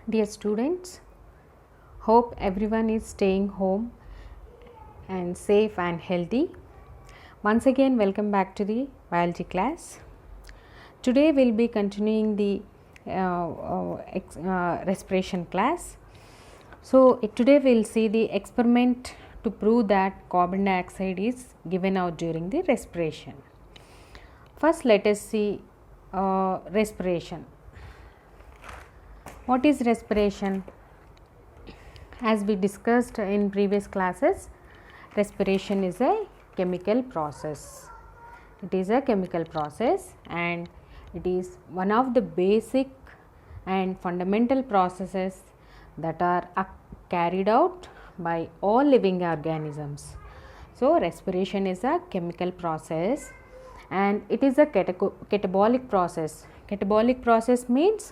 Dear students, hope everyone is staying home and safe and healthy. Once again, welcome back to the biology class. Today we'll be continuing the respiration class. So today we'll see the experiment to prove that carbon dioxide is given out during the respiration. First, let us see respiration. What is respiration? As we discussed in previous classes, respiration is a chemical process. It is a chemical process and it is one of the basic and fundamental processes that are carried out by all living organisms. So, respiration is a chemical process and it is a catabolic process. Catabolic process means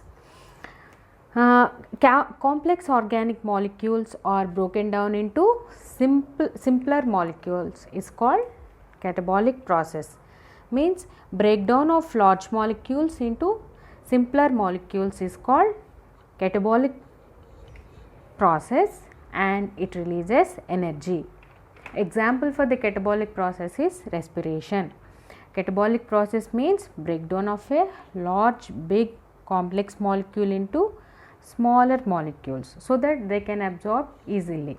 complex organic molecules are broken down into simpler molecules is called catabolic process. Means breakdown of large molecules into simpler molecules is called catabolic process and it releases energy. Example for the catabolic process is respiration. Catabolic process means breakdown of a large big complex molecule into smaller molecules so that they can absorb easily.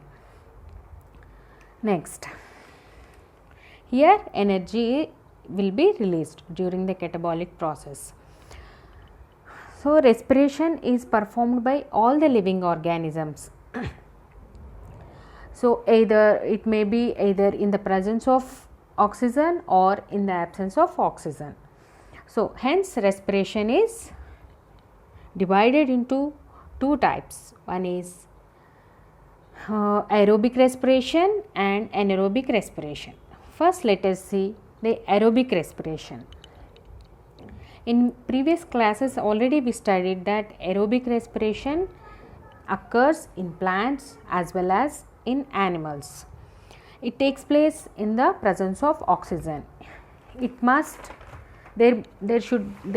Next, here energy will be released during the catabolic process. So, respiration is performed by all the living organisms. So, it may be either in the presence of oxygen or in the absence of oxygen. So, hence respiration is divided into two types. One is aerobic respiration and anaerobic respiration. First, let us see the aerobic respiration. In previous classes already we studied that aerobic respiration occurs in plants as well as in animals. It takes place in the presence of oxygen. There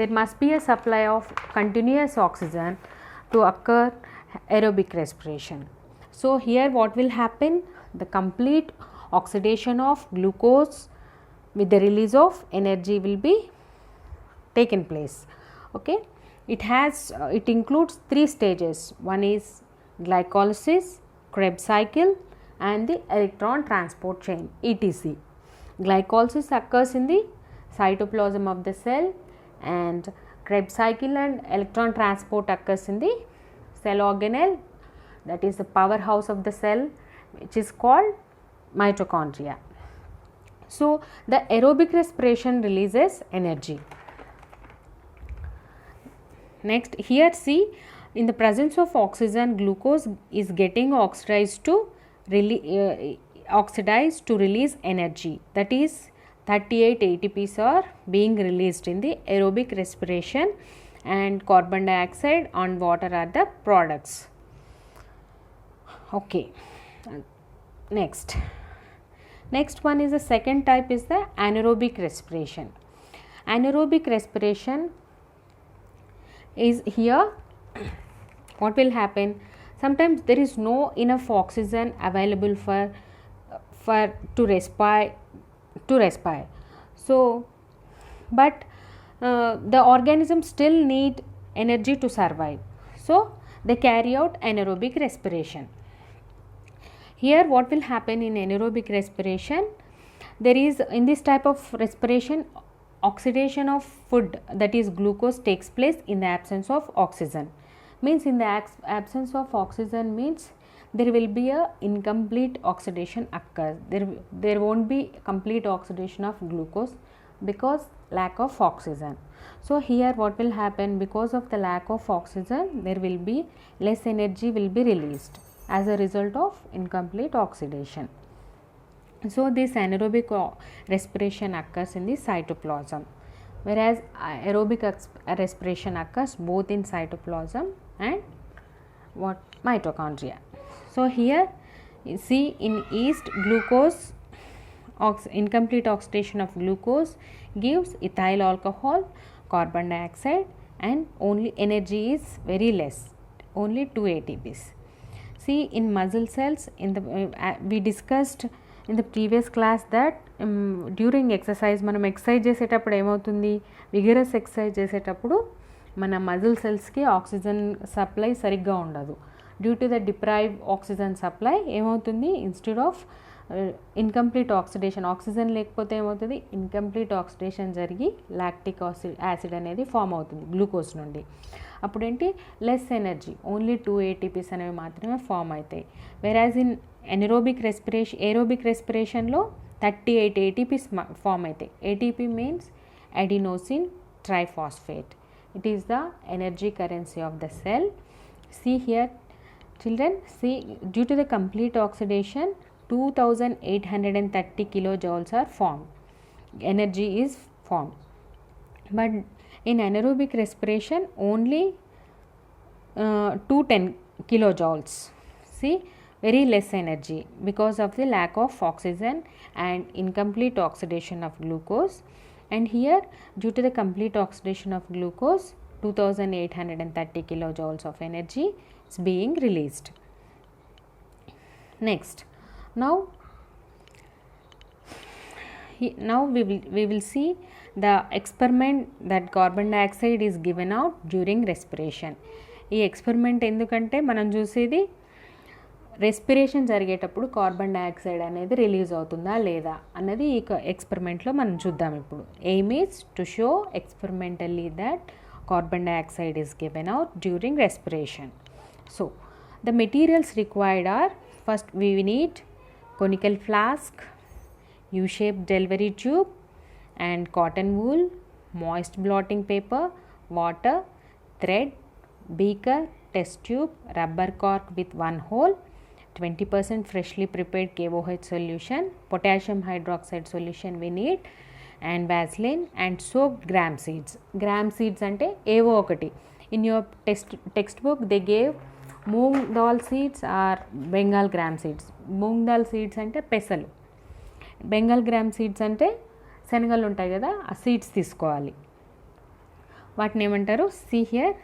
must be a supply of continuous oxygen to occur aerobic respiration. So, here what will happen? The complete oxidation of glucose with the release of energy will be taken place. Okay, it includes three stages. One is glycolysis, Krebs cycle and the electron transport chain etc. Glycolysis occurs in the cytoplasm of the cell and Krebs cycle and electron transport occurs in the cell organelle, that is the powerhouse of the cell, which is called mitochondria. So, the aerobic respiration releases energy. Next, here see, in the presence of oxygen, glucose is getting oxidized to release energy, that is 38 ATPs are being released in the aerobic respiration and carbon dioxide and water are the products. Okay, next one is the second type is the anaerobic respiration. Anaerobic respiration is here. What will happen? Sometimes there is no enough oxygen available to respire. So, but the organism still need energy to survive. So, they carry out anaerobic respiration. Here what will happen in anaerobic respiration? There is, in this type of respiration, oxidation of food, that is glucose, takes place in the absence of oxygen. Means in the absence of oxygen means there will be a incomplete oxidation occurs. There won't be complete oxidation of glucose because lack of oxygen. So, here what will happen? Because of the lack of oxygen, there will be less energy will be released as a result of incomplete oxidation. So, this anaerobic respiration occurs in the cytoplasm, whereas aerobic respiration occurs both in cytoplasm and mitochondria. So, here you see in yeast, glucose incomplete oxidation of glucose gives ethyl alcohol, carbon dioxide, and only energy is very less. only 2 ATPs. See, in muscle cells, in the we discussed in the previous class that during exercise మనం exercise చేసేటప్పుడు ఏమవుతుంది, vigorous exercise చేసేటప్పుడు మన muscle సెల్స్కి oxygen supply సరిగ్గా ఉండదు. Due to the deprive oxygen supply ఏమవుతుంది, instead of incomplete oxidation, oxygen లేకపోతే ఏమవుతుంది, ఇన్కంప్లీట్ ఆక్సిడేషన్ జరిగి లాక్టిక్ యాసిడ్ అనేది ఫామ్ అవుతుంది గ్లూకోజ్ నుండి. అప్పుడేంటి, లెస్ ఎనర్జీ, ఓన్లీ 2 ATPs అనేవి మాత్రమే ఫామ్ అవుతాయి. వెరాజ్ ఇన్ ఏరోబిక్ రెస్పిరేషన్లో 38 ATPs ఫామ్ అవుతాయి. ATP means adenosine triphosphate. It is the energy currency of the cell. See here children, see, due to the complete oxidation 2830 kilojoules are formed, energy is formed. But in anaerobic respiration only 210 kilojoules. See, very less energy because of the lack of oxygen and incomplete oxidation of glucose. And here, due to the complete oxidation of glucose, 2830 kilojoules of energy is being released. Next, now we will see the experiment that carbon dioxide is given out during respiration. ఈ experiment ఎందుకంటే మనం చూసేది respiration జరిగేటప్పుడు carbon dioxide అనేది release అవుతుందా లేదా అన్నది ఈ ఎక్స్పెరిమెంట్లో మనం చూద్దాం ఇప్పుడు. Aim is to show experimentally that carbon dioxide is given out during respiration. So the materials required are, first we need conical flask, U-shaped delivery tube and cotton wool, moist blotting paper, water, thread, beaker, test tube, rubber cork with 1 hole, 20% freshly prepared KOH solution, potassium hydroxide solution we need, and Vaseline and soaked gram seeds. Gram seeds ante evo okati. In your textbook they gave moong dal seeds or Bengal gram seeds. Moong dal seeds అంటే పెసలు, Bengal gram seeds అంటే శనగలు ఉంటాయి కదా, ఆ seeds తీసుకోవాలి. వాటిని ఏమంటారు, see here,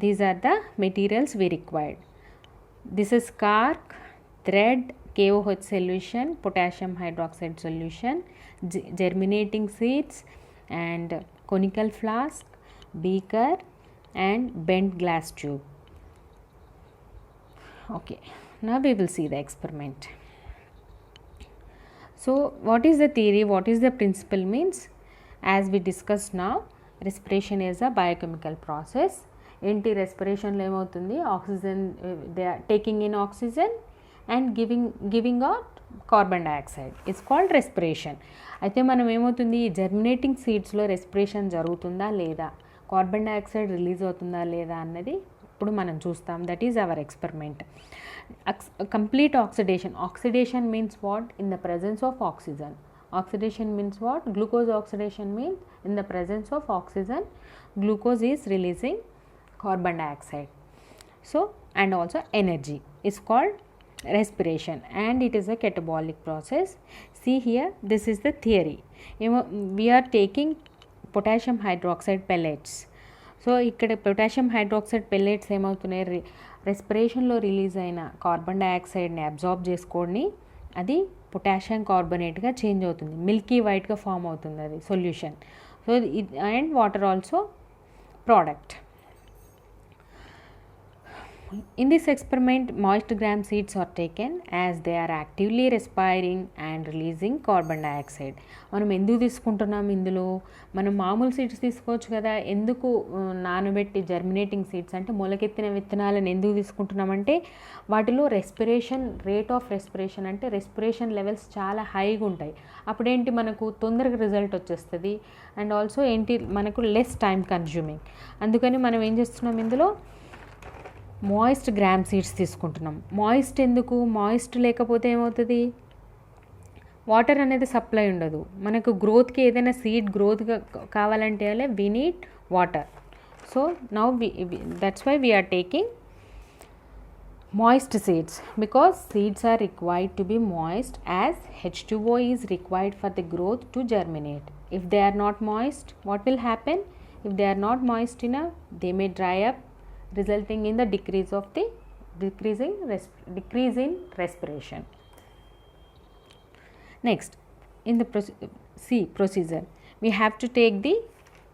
these are the materials we required. This is cork, thread, KOH solution, potassium hydroxide solution, germinating seeds and conical flask, beaker and bent glass tube. Okay, now we will see the experiment. So what is the theory, what is the principle means, as we discussed now, respiration is a biochemical process. ఏంటి రెస్పిరేషన్లో ఏమవుతుంది, oxygen, they are taking in oxygen and giving out carbon dioxide, it's called respiration. అయితే మనం ఏమవుతుంది, germinating సీడ్స్లో respiration జరుగుతుందా లేదా, carbon dioxide release అవుతుందా లేదా అన్నది ఇప్పుడు మనం చూస్తాం. That is our experiment. Complete oxidation means what, in the presence of oxygen. Oxidation means what, glucose oxidation means in the presence of oxygen glucose is releasing carbon dioxide. So and also energy is called respiration and it is a catabolic process. See here, this is the theory. We are taking potassium hydroxide pellets. So ఇక్కడ potassium hydroxide pellets ఏమవుతున్నాయి, రెస్పిరేషన్లో release అయిన carbon డైఆక్సైడ్ని absorb చేసుకొని అది potassium కార్బోనేట్గా change అవుతుంది, Milky వైట్గా form అవుతుంది అది solution. So and water also product. In this experiment, moist gram seeds are taken as they are actively respiring and releasing carbon dioxide. మనం ఎందుకు తీసుకుంటున్నాం ఇందులో, మనం మామూలు సీడ్స్ తీసుకోవచ్చు కదా, ఎందుకు నానబెట్టి జర్మినేటింగ్ సీడ్స్ అంటే మొలకెత్తిన విత్తనాలను ఎందుకు తీసుకుంటున్నామంటే వాటిలో రెస్పిరేషన్, రేట్ ఆఫ్ రెస్పిరేషన్ అంటే రెస్పిరేషన్ లెవెల్స్ చాలా హైగా ఉంటాయి. అప్పుడేంటి మనకు తొందరగా రిజల్ట్ వచ్చేస్తుంది అండ్ ఆల్సో ఏంటి మనకు లెస్ టైం కన్జ్యూమింగ్. అందుకని మనం ఏం చేస్తున్నాం, ఇందులో మాయిస్ట్ గ్రామ్ సీడ్స్ తీసుకుంటున్నాం. మాయిస్ట్ ఎందుకు, మాయిస్ట్ లేకపోతే ఏమవుతుంది, వాటర్ అనేది సప్లై ఉండదు మనకు. గ్రోత్కి ఏదైనా సీడ్ గ్రోత్గా కావాలంటే we need water. So now that's why we are taking moist seeds because seeds are required to be moist as H2O is required for the growth to germinate. If they are not moist, what will happen? If they are not moist enough, they may dry up, resulting in the decrease in respiration. Next, in the procedure, we have to take the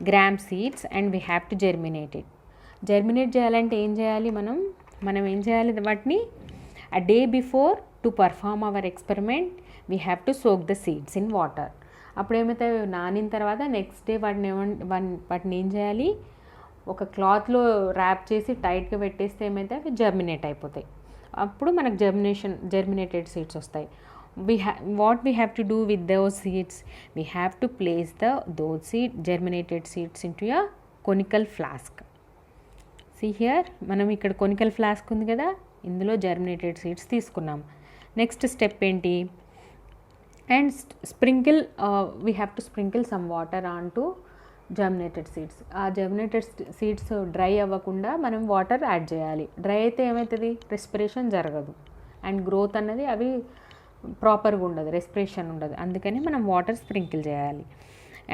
gram seeds and we have to germinate it. Germinate చేయాలంటే ఏం చేయాలి, మనం ఏం చేయాలి, వాటిని a day before to perform our experiment we have to soak the seeds in water. అప్పుడు ఏమవుతాయి, నానిన తర్వాత నెక్స్ట్ డే వాటిని ఏం చేయాలి, ఒక క్లాత్లో ర్యాప్ చేసి టైట్గా పెట్టేస్తే ఏమైతే అవి జర్మినేట్ అయిపోతాయి. అప్పుడు మనకు జర్మినేటెడ్ సీడ్స్ వస్తాయి. what we have to do with those seeds, we have to place those germinated seeds into a conical flask. See here, మనం ఇక్కడ conical flask ఉంది కదా, ఇందులో germinated seeds తీసుకున్నాం. నెక్స్ట్ స్టెప్ ఏంటి, and sprinkle we have to sprinkle some water onto germinated seeds. ఆ germinated seeds dry అవ్వకుండా మనం వాటర్ యాడ్ చేయాలి. డ్రై అయితే ఏమవుతుంది, రెస్పిరేషన్ జరగదు అండ్ గ్రోత్ అన్నది అవి ప్రాపర్గా ఉండదు, రెస్పిరేషన్ ఉండదు. అందుకని మనం వాటర్ స్ప్రింకిల్ చేయాలి.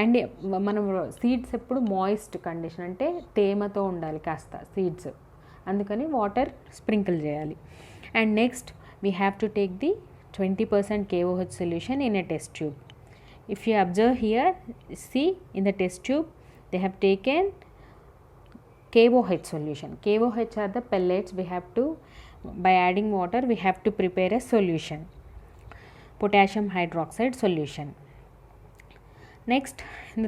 అండ్ మనం సీడ్స్ ఎప్పుడు మాయిస్ట్ కండిషన్ అంటే తేమతో ఉండాలి కాస్త సీడ్స్, అందుకని వాటర్ స్ప్రింకిల్ చేయాలి. And next we have to take the 20% KOH solution in a test tube. If you observe here, see in the test tube they have taken KOH solution. KOH are the pellets. We have to, by adding water, we have to prepare a solution, potassium hydroxide solution. Next, in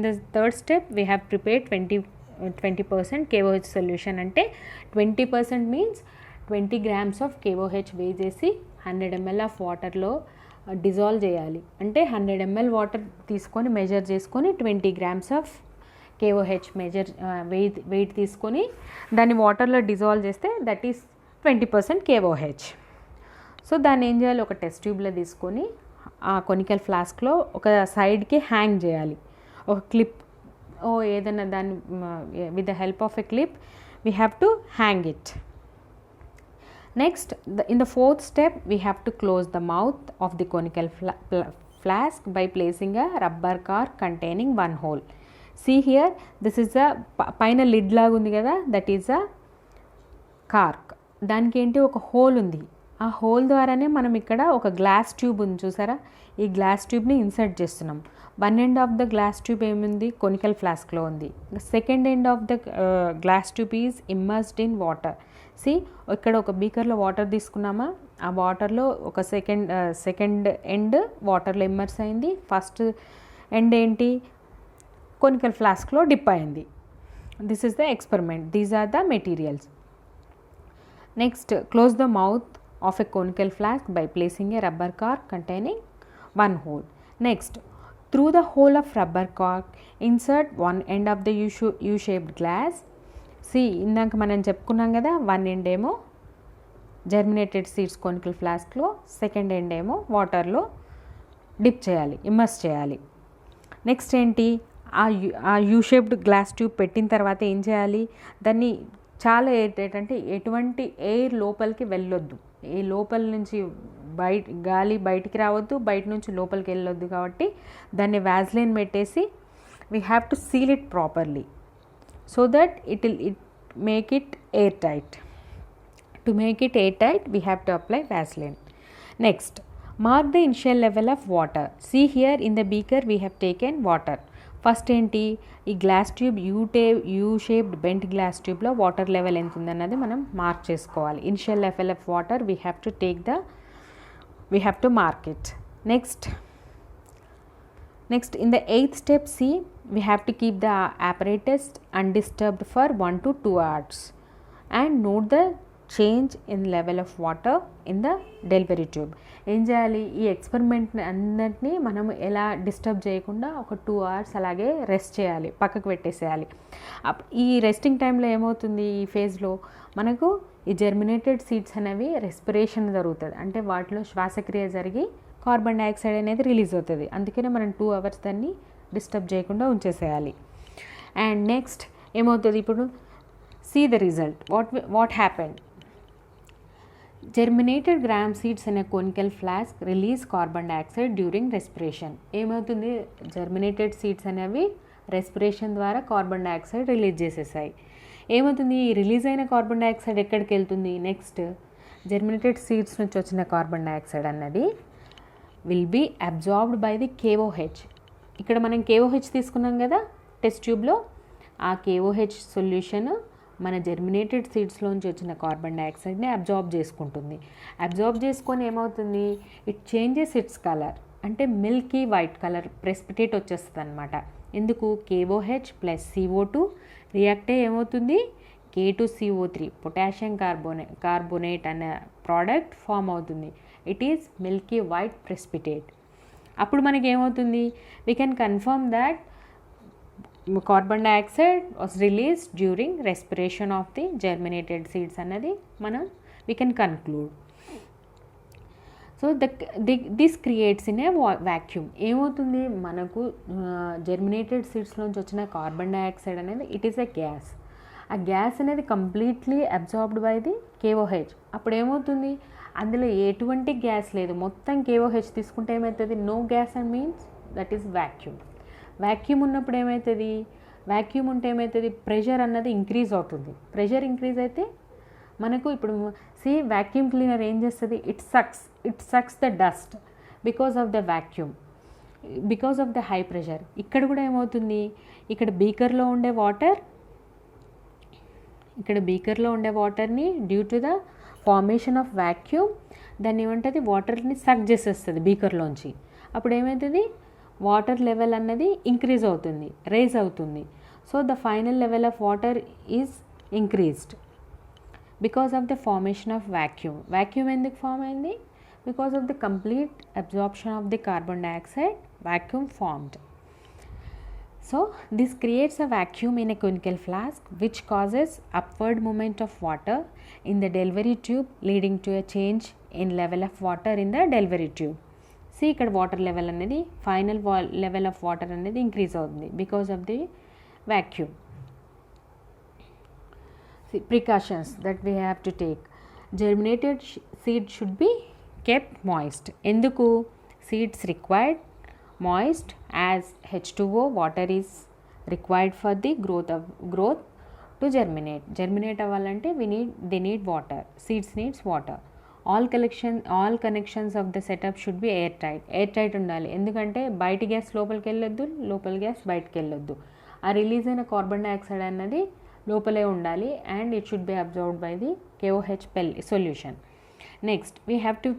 the third step, we have prepared 20% KOH solution. Ante 20% means 20 grams of KOH వేసేసి 100 ml of వాటర్లో dissolve చేయాలి. అంటే 100 ml water తీసుకొని measure చేసుకొని 20 grams of KOH wait తీసుకొని దాన్ని వాటర్లో dissolve చేస్తే దట్ ఈస్ 20% KOH. సో దాన్ని ఏం చేయాలి, ఒక టెస్ట్ ట్యూబ్లో తీసుకొని ఆ కొనికల్ ఫ్లాస్క్లో ఒక సైడ్కి హ్యాంగ్ చేయాలి, ఒక క్లిప్ ఏదైనా దాన్ని with the help of a clip we have to hang it. Next, in the fourth step, we have to close the mouth of the conical flask by placing a rubber cork containing one hole. See here, this is a paina lid laga undi kada, that is a cork. దానికి ఏంటి, ఒక whole ఉంది. ఆ whole ద్వారానే మనం ఇక్కడ ఒక glass tube ఉంది చూసారా, ఈ గ్లాస్ ట్యూబ్ని ఇన్సర్ట్ చేస్తున్నాం. One end of the glass tube ఏముంది, కొనికల్ ఫ్లాస్క్లో ఉంది. Second end of the glass tube is immersed in water. See ఇక్కడ ఒక బీకర్లో వాటర్ తీసుకున్నామా, ఆ వాటర్లో ఒక సెకండ్ ఎండ్ వాటర్లో ఇమ్మర్స్ అయింది, ఫస్ట్ ఎండ్ ఏంటి కొనికల్ ఫ్లాస్క్లో డిప్ అయింది. This is the experiment, these are the materials. Next, close the mouth of a conical flask by placing a rubber cork containing one hole. Next, through the hole of rubber cork, insert one end of the U-shaped glass. See, ఇందాక మనం చెప్పుకున్నాం కదా, one end ఏమో germinated seeds conical ఫ్లాస్క్లో, second end ఏమో వాటర్లో dip చేయాలి, immerse చేయాలి. Next ఏంటి, ఆ యూ-షేప్డ్ గ్లాస్ ట్యూబ్ పెట్టిన తర్వాత ఏం చేయాలి, దాన్ని చాలా ఏంటంటే ఎటువంటి ఎయిర్ లోపలికి వెళ్ళొద్దు, ఈ లోపల నుంచి గాలి బయటికి రావద్దు, బయట నుంచి లోపలికి వెళ్ళొద్దు. కాబట్టి దాన్ని వ్యాజ్లైన్ పెట్టేసి we have to seal it properly so that it make it air tight. To make it air tight we have to apply Vaseline. Next, mark the initial level of water. See here in the beaker we have taken water. First ఏంటి, ఈ glass tube U shaped bent glass ట్యూబ్లో water level ఎంత ఉందన్నది మనం mark చేసుకోవాలి. Initial level of water we have to mark it. Next in the eighth step, C we have to keep the apparatus undisturbed for 1 to 2 hours and note the change in level of water in the delivery tube. ఏం చేయాలి, ఈ ఎక్స్పెరిమెంట్ని అందరినీ మనం ఎలా disturb చేయకుండా ఒక 2 hours అలాగే rest చేయాలి, పక్కకు పెట్టేసేయాలి. ఈ రెస్టింగ్ టైంలో ఏమవుతుంది, ఈ ఫేజ్లో మనకు ఈ జర్మినేటెడ్ సీడ్స్ అనేవి రెస్పిరేషన్ జరుగుతుంది, అంటే వాటిలో శ్వాసక్రియ జరిగి కార్బన్ డైఆక్సైడ్ అనేది రిలీజ్ అవుతుంది. అందుకనే మనం 2 hours దాన్ని డిస్టర్బ్ చేయకుండా ఉంచేసేయాలి. అండ్ నెక్స్ట్ ఏమవుతుంది, ఇప్పుడు see the result, what happened. Germinated gram seeds in a conical flask release carbon dioxide during respiration. ఏమవుతుంది, జర్మినేటెడ్ సీడ్స్ అనేవి రెస్పిరేషన్ ద్వారా కార్బన్ డైఆక్సైడ్ రిలీజ్ చేసేసాయి. ఏమవుతుంది, ఈ రిలీజ్ అయిన కార్బన్ డైఆక్సైడ్ ఎక్కడికి వెళ్తుంది, నెక్స్ట్ జెర్మినేటెడ్ సీడ్స్ నుంచి వచ్చిన కార్బన్ డైఆక్సైడ్ అన్నది will be absorbed by the KOH. ఇక్కడ మనం KOH తీసుకున్నాం కదా టెస్ట్ ట్యూబ్లో, ఆ KOH సొల్యూషన్ మన జెర్మినేటెడ్ సీడ్స్లోంచి వచ్చిన కార్బన్ డైఆక్సైడ్ని అబ్జార్బ్ చేసుకుంటుంది. అబ్జార్బ్ చేసుకొని ఏమవుతుంది, ఇట్ చేంజెస్ ఇట్స్ కలర్, అంటే మిల్కీ వైట్ కలర్ ప్రెసిపిటేట్ వచ్చేస్తుంది అనమాట. ఎందుకు, KOH ప్లస్ CO2 రియాక్ట్ అయ్యి ఏమవుతుంది, K2CO3 పొటాషియం కార్బోనేట్ అనే ప్రోడక్ట్ ఫామ్ అవుతుంది. It is milky white precipitate. అప్పుడు మనకి ఏమవుతుంది, we can confirm that carbon dioxide was release during respiration of the germinated seeds అన్నది మనం we can conclude. So this creates in a vacuum. ఏమవుతుంది, మనకు germinated సీడ్స్లోంచి వచ్చిన కార్బన్ డైఆక్సైడ్ అనేది ఇట్ ఈస్ ఎ గ్యాస్. ఆ గ్యాస్ అనేది completely absorbed by the KOH. అప్పుడు ఏమవుతుంది, అందులో ఎటువంటి గ్యాస్ లేదు, మొత్తం KOH తీసుకుంటే ఏమవుతుంది, no gas and means that is vacuum. Vacuum ఉన్నప్పుడు ఏమవుతుంది, వ్యాక్యూమ్ ఉంటే ఏమవుతుంది, ప్రెషర్ అన్నది ఇంక్రీజ్ అవుతుంది. ప్రెషర్ ఇంక్రీజ్ అయితే మనకు ఇప్పుడు వ్యాక్యూమ్ క్లీనర్ ఏం చేస్తుంది, it sucks the dust because of the vacuum, because of the high pressure. ఇక్కడ కూడా ఏమవుతుంది, ఇక్కడ బీకర్లో ఉండే వాటర్ని due to the formation of vacuum దాన్ని ఏమంటుంది, వాటర్ని సక్ చేసేస్తుంది బీకర్లోంచి. అప్పుడు ఏమవుతుంది, వాటర్ లెవెల్ అన్నది ఇంక్రీజ్ అవుతుంది, రైజ్ అవుతుంది. So the final level of water is increased because of the formation of vacuum. Vacuum ఎందుకు ఫామ్ అయింది, because of the complete absorption of the carbon dioxide, vacuum formed. So this creates a vacuum in a conical flask which causes upward movement of water in the delivery tube, leading to a change in level of water in the delivery tube. See ikkada water level anedi final level of water anedi increase avutundi because of the vacuum. See precautions that we have to take. Germinated seed should be kept moist. Enduku seeds required moist as H2O water is required for the growth to germinate అవ్వాలంటే they need water, seeds needs water. all connections of the setup should be airtight ఉండాలి. ఎందుకంటే బయట gas లోపలికి వెళ్ళొద్దు, లోపల gas బయటకు వెళ్ళొద్దు. ఆ రిలీజ్ అయిన కార్బన్ డైఆక్సైడ్ అన్నది లోపలే ఉండాలి and it should be absorbed by the KOH solution. Next we have to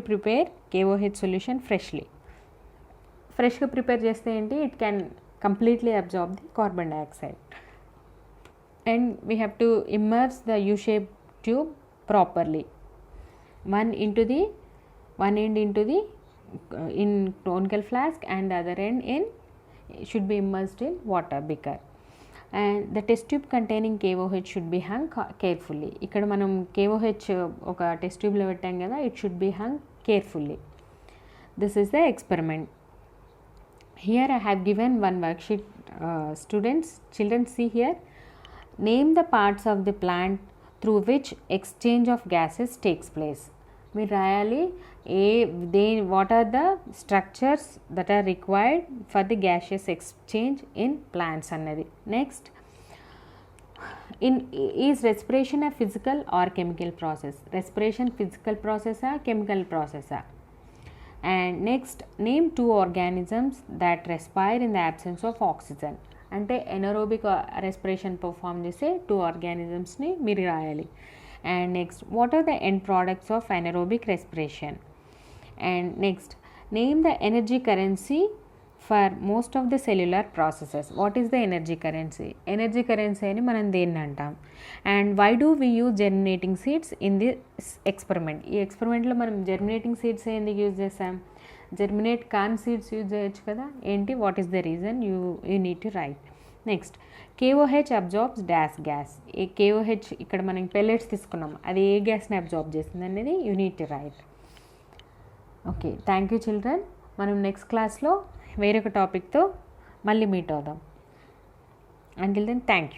prepare KOH solution freshly. ఫ్రెష్గా ప్రిపేర్ చేస్తే ఏంటి, it can completely absorb the carbon dioxide. And we have to immerse the you-shape tube properly. one end into the in conical flask and the other end should be immersed in water beaker. And the test tube containing KOH should be hung carefully. ఇక్కడ మనం KOH ఒక test ట్యూబ్లో పెట్టాం కదా, it should be hung carefully. This is the experiment. Here I have given one worksheet. Children see here. Name the parts of the plant through which exchange of gases takes place. మీరు రాయాలి what are the structures that are required for the gaseous exchange in plants అన్నది. Next, is respiration a physical or chemical process? Respiration physical process or chemical process? And next, name two organisms that respire in the absence of oxygen. అంటే anaerobic respiration perform చేసే two ఆర్గానిజమ్స్ని మీరు రాయాలి. And next, what are the end products of anaerobic respiration? And next, name the energy currency for most of the cellular processes. What is the energy currency? Energy currency అని మనం దేన్ని అంటాం? And why do we use germinating seeds in this experiment? ఈ ఎక్స్పెరిమెంట్లో మనం germinating seeds ఎందుకు use చేసాం? Germinate కాన్ సీడ్స్ యూజ్ చేయొచ్చు కదా, ఏంటి, what is the reason? You need to right. Next, KOH absorbs dash gas. ఈ KOH ఇక్కడ మనం పెల్లెట్స్ తీసుకున్నాం, అది ఏ గ్యాస్ని అబ్జార్బ్ చేస్తుంది అనేది you need to write. Okay, thank you children. మనం నెక్స్ట్ క్లాస్లో వేరొక టాపిక్తో మళ్ళీ మీట్ అవుదాం. Until then thank you.